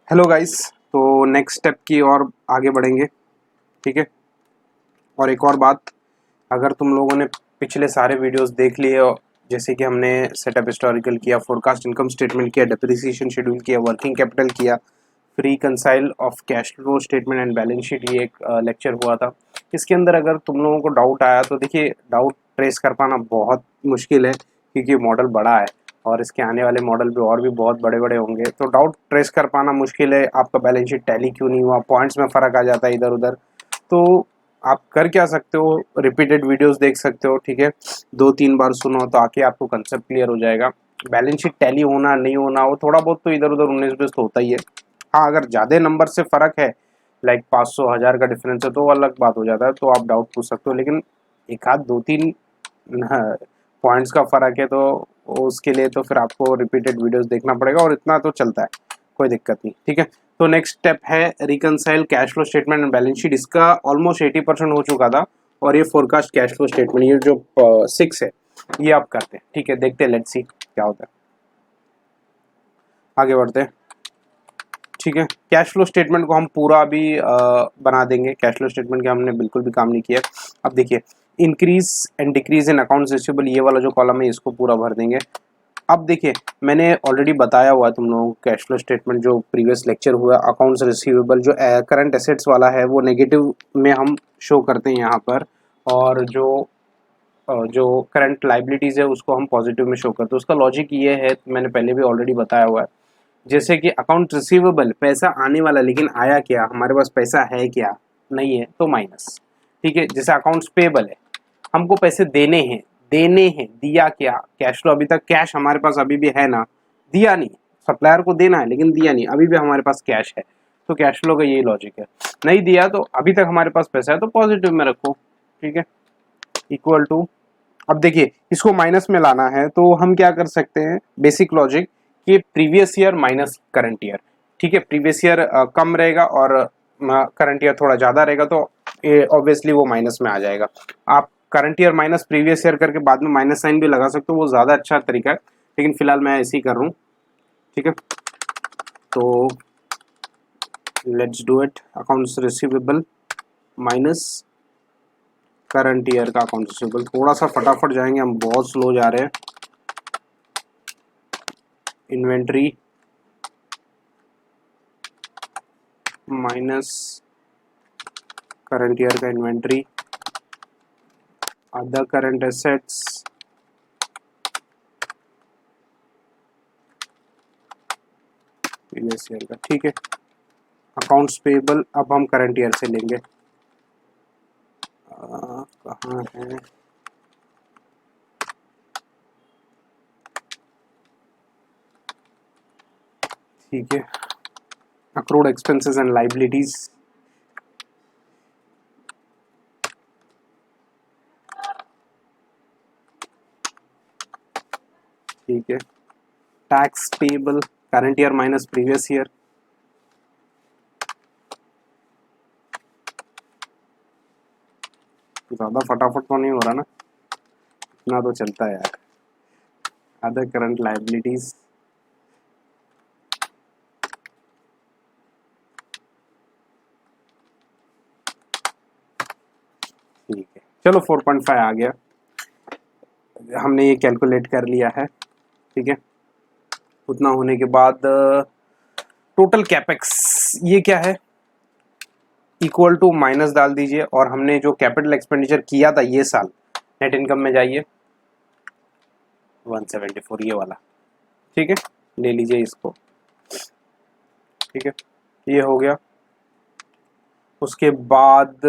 Hello guys. तो next step की और आगे बढ़ेंगे। ठीक है। और एक और बात, अगर तुम लोगों ने पिछले सारे वीडियोस देख लिए हो, जैसे कि हमने सेटअप हिस्टोरिकल किया, फोरकास्ट इनकम स्टेटमेंट किया, डेप्रिसिएशन शेड्यूल किया, वर्किंग कैपिटल किया, reconcile of cash flow statement and balance sheet, ये एक लेक्चर हुआ था। इसके अंदर अगर तुम लोगों को डाउट आया तो देखिए, डाउट ट्रेस कर पाना बहुत मुश्किल है क्योंकि मॉडल बड़ा है और इसके आने वाले मॉडल भी और भी बहुत बड़े बड़े होंगे, तो डाउट ट्रेस कर पाना मुश्किल है। आपका बैलेंस शीट टैली क्यों नहीं हुआ, पॉइंट्स में फ़र्क आ जाता है इधर उधर। तो आप कर क्या सकते हो, रिपीटेड वीडियोस देख सकते हो। ठीक है, 2-3 बार सुनो तो आके आपको कंसेप्ट क्लियर हो जाएगा। बैलेंस शीट टैली होना नहीं होना वो थोड़ा बहुत तो इधर उधर 19-20 तो होता ही है। हाँ, अगर ज़्यादा नंबर से फ़र्क है, लाइक 500-1000 का डिफरेंस है, तो अलग बात हो जाता है, तो आप डाउट पूछ सकते हो। लेकिन एक आध 2-3 पॉइंट्स का फ़र्क है तो उसके लिए तो फिर आपको रिपीटेड वीडियोस देखना पड़ेगा, और इतना तो चलता है, कोई दिक्कत नहीं। ठीक है। तो नेक्स्ट स्टेप है reconcile cash flow statement and balance sheet. इसका ऑलमोस्ट 80% हो चुका था, और ये फोरकास्ट कैश फ्लो स्टेटमेंट, ये जो 6 है, ये आप करते हैं। ठीक है, देखते हैं, लेट्स सी क्या होता है। आगे बढ़ते हैं। ठीक है, कैश फ्लो स्टेटमेंट को हम पूरा अभी बना देंगे। कैश फ्लो स्टेटमेंट के हमने बिल्कुल भी काम नहीं किया। अब देखिए, increase and decrease in accounts receivable, ये वाला जो कॉलम है इसको पूरा भर देंगे। अब देखिए, मैंने ऑलरेडी बताया हुआ है तुम लोगों को, कैश फ्लो स्टेटमेंट जो प्रीवियस लेक्चर हुआ, अकाउंट्स रिसीवेबल जो करंट एसेट्स वाला है वो नेगेटिव में हम शो करते हैं यहाँ पर, और जो करंट लाइबिलिटीज़ है उसको हम पॉजिटिव में शो करते हैं। उसका लॉजिक ये है, मैंने पहले भी ऑलरेडी बताया हुआ है। जैसे कि अकाउंट रिसीवेबल, पैसा आने वाला, लेकिन आया क्या, हमारे पास पैसा है क्या, नहीं है, तो माइनस। ठीक है, जैसे अकाउंट्स पेबल है, हमको पैसे देने हैं, दिया क्या, कैश फ्लो अभी तक कैश हमारे पास अभी भी है ना, दिया नहीं, सप्लायर को देना है लेकिन दिया नहीं, अभी भी हमारे पास कैश है, तो कैश फ्लो का यही लॉजिक है। नहीं दिया तो अभी तक हमारे पास पैसा है तो पॉजिटिव में रखो। ठीक है, इक्वल टू, अब देखिए इसको माइनस में लाना है तो हम क्या कर सकते हैं, बेसिक लॉजिक, कि previous year minus current year. ठीक है, प्रीवियस ईयर कम रहेगा और करंट ईयर थोड़ा ज़्यादा रहेगा, तो ऑब्वियसली वो माइनस में आ जाएगा। आप current year minus previous year करके बाद में माइनस साइन भी लगा सकते हो, वो ज़्यादा अच्छा तरीका है, लेकिन फिलहाल मैं ऐसे ही कर रहा हूँ। ठीक है, तो let's do it. Accounts receivable minus current year का अकाउंट रिसीवेबल, थोड़ा सा फटाफट जाएंगे, हम बहुत स्लो जा रहे हैं। इन्वेंट्री माइनस करंट ईयर का inventory, other current assets previous year का। ठीक है, अकाउंट्स पेबल अब हम करंट ईयर से लेंगे। कहाँ है, ठीक है, अक्रूड एक्सपेंसेस एंड लाइबिलिटीज। ठीक है, tax payable current year minus previous year. ज़्यादा फटाफट तो नहीं हो रहा ना, इतना तो चलता है यार। अदर करंट लाइबिलिटीज, ठीक है, चलो 4.5 आ गया, हमने ये कैलकुलेट कर लिया है। ठीक है, उतना होने के बाद टोटल कैपेक्स ये क्या है, इक्वल टू माइनस डाल दीजिए, और हमने जो कैपिटल एक्सपेंडिचर किया था ये साल, नेट इनकम में जाइए 174 ये वाला। ठीक है, ले लीजिए इसको। ठीक है, ये हो गया। उसके बाद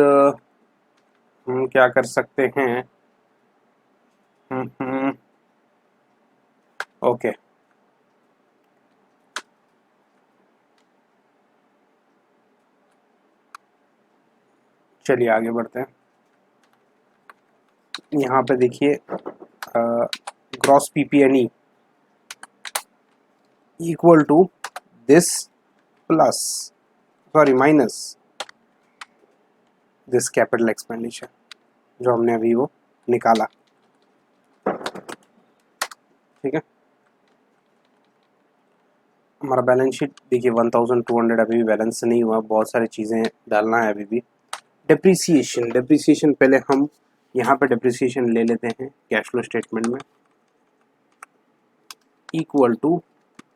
हम क्या कर सकते हैं, ओके, चलिए आगे बढ़ते हैं। यहाँ पे देखिए, gross PPNE equal to this plus, sorry minus this capital expenditure जो हमने अभी वो निकाला। ठीक है, हमारा बैलेंस शीट देखिए 1200 अभी भी बैलेंस नहीं हुआ, बहुत सारी चीज़ें डालना है अभी भी। डिप्रिसिएशन पहले हम यहाँ पे डिप्रिसिएशन ले लेते हैं कैश फ्लो स्टेटमेंट में, इक्वल टू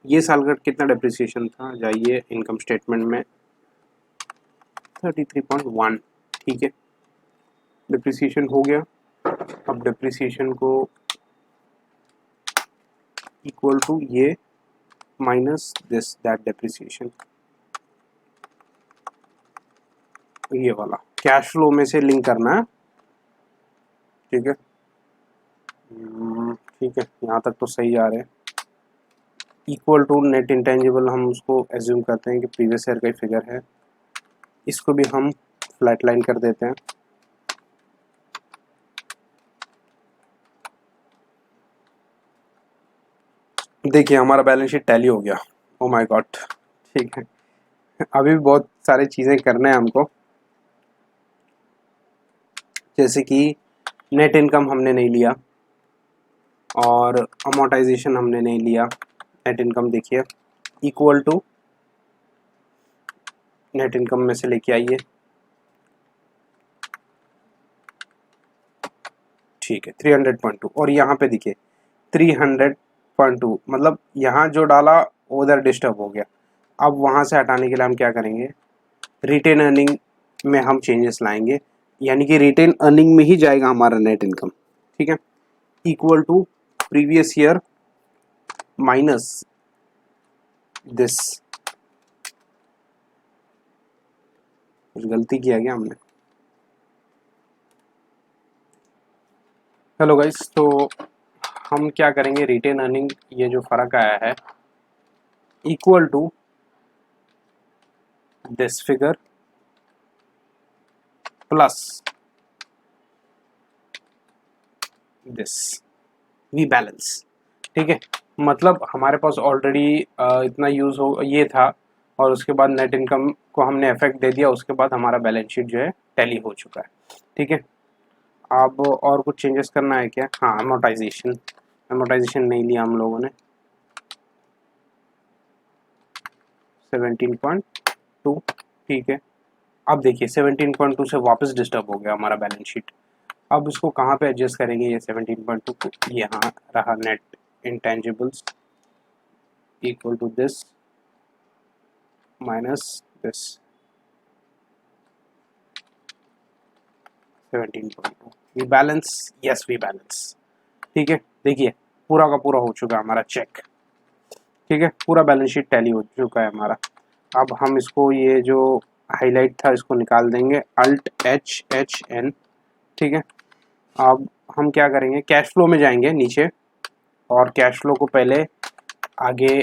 ये साल का कितना डिप्रिसिएशन था, जाइए इनकम स्टेटमेंट में 33.1, ठीक है डिप्रिसिएशन हो गया। अब डिप्रिसिएशन को इक्वल टू ये माइनस दिस दैट डिप्रिसिएशन, ये वाला कैश फ्लो में से लिंक करना है, ठीक है ठीक है, यहाँ तक तो सही आ रहे हैं। इक्वल टू नेट इंटेंजिबल हम उसको एज्यूम करते हैं कि प्रीवियस ईयर का ही फिगर है, इसको भी हम फ्लैट लाइन कर देते हैं। देखिए हमारा बैलेंस शीट टैली हो गया, ओ माय गॉड, ठीक है अभी भी बहुत सारी चीज़ें करना है हमको, जैसे कि नेट इनकम हमने नहीं लिया और अमोर्टाइजेशन हमने नहीं लिया। नेट इनकम देखिए इक्वल टू नेट इनकम में से लेके आइए, ठीक है 300.2, और यहाँ पे देखिए 300.2, मतलब यहाँ जो डाला उधर डिस्टर्ब हो गया। अब वहाँ से हटाने के लिए हम क्या करेंगे, रिटेन अर्निंग में हम चेंजेस लाएंगे, यानी कि रिटेन अर्निंग में ही जाएगा हमारा नेट इनकम, ठीक है equal to previous year minus this, कुछ गलती किया गया हमने। हेलो गाइस, तो हम क्या करेंगे, रिटेन अर्निंग ये जो फर्क आया है equal to this figure plus this we balance, ठीक है मतलब हमारे पास ऑलरेडी इतना यूज़ हो ये था और उसके बाद नेट इनकम को हमने इफेक्ट दे दिया, उसके बाद हमारा बैलेंस शीट जो है टैली हो चुका है, ठीक है। अब और कुछ चेंजेस करना है क्या, हाँ अमोर्टाइजेशन नहीं लिया हम लोगों ने, 17.2, ठीक है। अब देखिए 17.2 से वापस डिस्टर्ब हो गया हमारा बैलेंस शीट, अब इसको कहाँ पे एडजस्ट करेंगे, ये 17.2 को यहाँ रहा net intangibles equal to this minus this 17.2, we balance, yes we balance, ठीक है। देखिए पूरा का पूरा हो चुका है हमारा चेक, ठीक है पूरा बैलेंस शीट टैली हो चुका है हमारा। अब हम इसको ये जो हाईलाइट था इसको निकाल देंगे, अल्ट HN, ठीक है। अब हम क्या करेंगे, कैश फ्लो में जाएंगे नीचे और कैश फ्लो को पहले आगे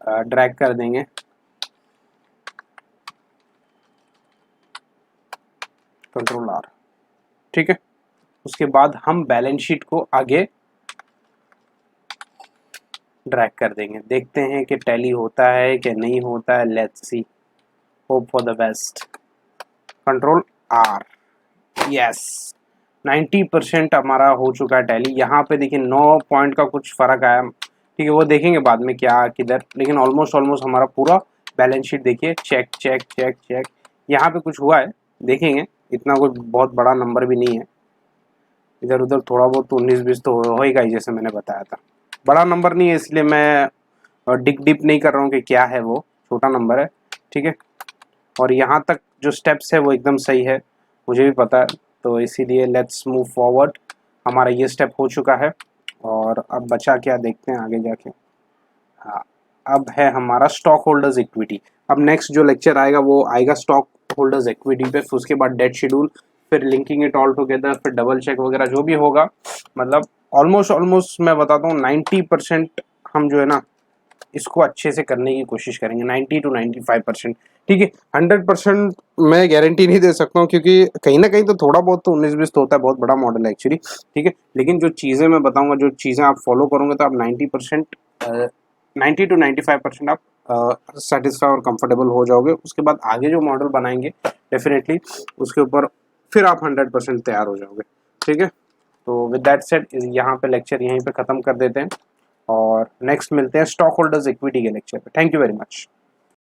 ड्रैग कर देंगे, कंट्रोल R, ठीक है। उसके बाद हम बैलेंस शीट को आगे ड्रैग कर देंगे, देखते हैं कि टैली होता है कि नहीं होता है, let's see, hope for the best, control R, yes 90% हमारा हो चुका है टैली। यहाँ पे देखिए 9 पॉइंट का कुछ फ़र्क आया, ठीक है वो देखेंगे बाद में क्या किधर, लेकिन ऑलमोस्ट हमारा पूरा बैलेंस शीट देखिए चेक चेक चेक चेक, यहाँ पे कुछ हुआ है देखेंगे, इतना कोई बहुत बड़ा नंबर भी नहीं है, इधर उधर थोड़ा बहुत तो 19-20 तो होएगा ही, जैसे मैंने बताया था बड़ा नंबर नहीं है, इसलिए मैं डिप नहीं कर रहा हूँ कि क्या है, वो छोटा नंबर है, ठीक है। और यहाँ तक जो स्टेप्स है वो एकदम सही है, मुझे भी पता है, तो इसीलिए लेट्स मूव फॉरवर्ड, हमारा ये स्टेप हो चुका है और अब बचा क्या देखते हैं आगे जाके। हाँ अब है हमारा स्टॉक होल्डर्स इक्विटी, अब नेक्स्ट जो लेक्चर आएगा वो आएगा स्टॉक होल्डर्स इक्विटी पे, फिर उसके बाद डेट शेड्यूल, फिर लिंकिंग इट ऑल टुगेदर, फिर डबल चेक वगैरह जो भी होगा, मतलब ऑलमोस्ट मैं बताता हूँ 90% हम जो है ना इसको अच्छे से करने की कोशिश करेंगे, 90 to 95%, ठीक है। 100% मैं गारंटी नहीं दे सकता हूँ, क्योंकि कहीं ना कहीं तो थोड़ा बहुत तो 19-20 तो होता है, बहुत बड़ा मॉडल है एक्चुअली, ठीक है। लेकिन जो चीज़ें मैं बताऊंगा, जो चीज़ें आप फॉलो करोगे तो आप 90 to 95% आप सेटिस्फाई और कंफर्टेबल हो जाओगे। उसके बाद आगे जो मॉडल बनाएंगे डेफिनेटली उसके ऊपर फिर आप 100% तैयार हो जाओगे, ठीक है। तो विद दैट सेड यहाँ पे लेक्चर यहीं पे ख़त्म कर देते हैं और नेक्स्ट मिलते हैं स्टॉक होल्डर्स इक्विटी के लेक्चर पे। Thank you very much.